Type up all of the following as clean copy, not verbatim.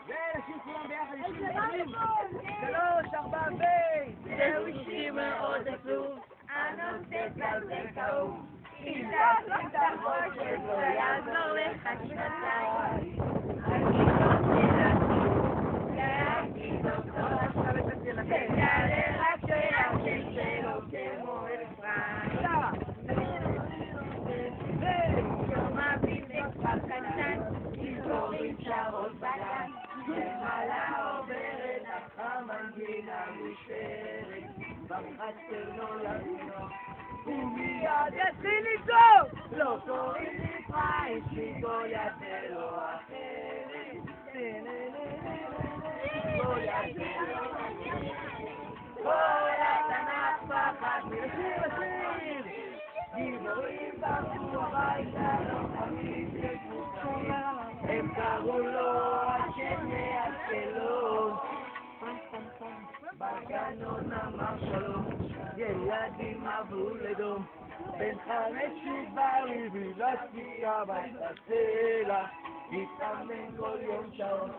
ונשאיר כולם ביחד, שלוש, ארבע, זהו אישי מאוד עצוב, הנושא כזה כאוב. אם תעזוב את החושך, לא יעזור לך שנתיים. אני רוצה לעצוב, קראתי דוקטור, ותעלה רק שיחשב שלו כמו אפרים. שומע בלדק קטן, תזכורים שרות בגן, למעלה עוברת המנגינה מושרת, בחצר נולד תינוק, ומיד יתחיל לצעוק, לא קוראים לי פריים, מכל ידלו אחרת, כל ידלו אחרת, כל התנ"ך פחד מלשיר, גיבורים ברחו הביתה, לוחמים שפוצעים, הם קראו לו השם מאשקלון, בגנון אמר שלום, ילדים עברו לדום, בן 5 בריא ולהצביע בסלע, התאמן כל יום שעות,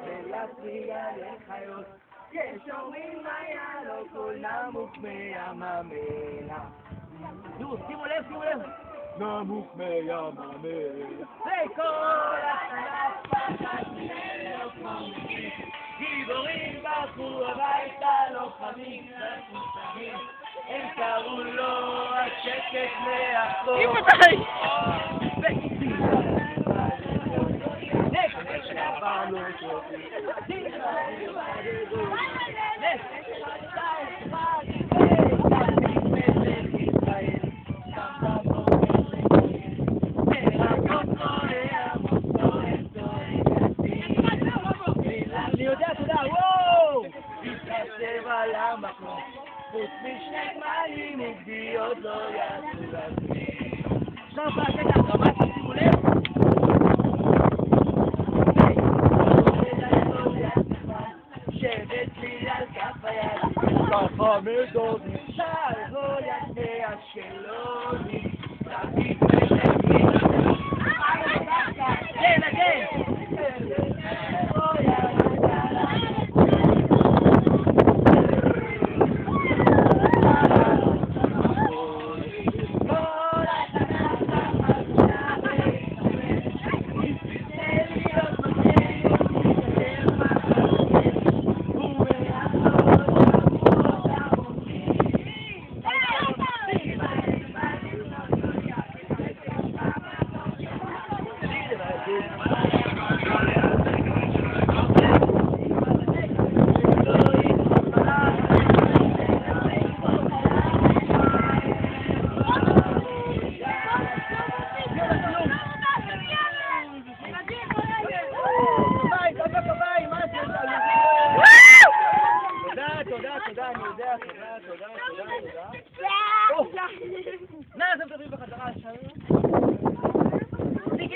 ולהצביע לחיות, יש אומרים היה לו כל נמוך מים המלח. שימו לב, נמוך מים המלח, וכל התנ"ך פחד מלוחמים, גיבורים ברחו הביתה, לוחמים ופוצעים, הם קראו לו השקט מאחור. על המקום, חוץ משני גמלים וגדיות לא יעשו להסביר. עכשיו בקטע הרמת, שימו לב. שבת לי על כף היד, ככה מדוד נשאר גוליית מאשקלוני, תגיד ותגיד כן. תודה, אני יודע.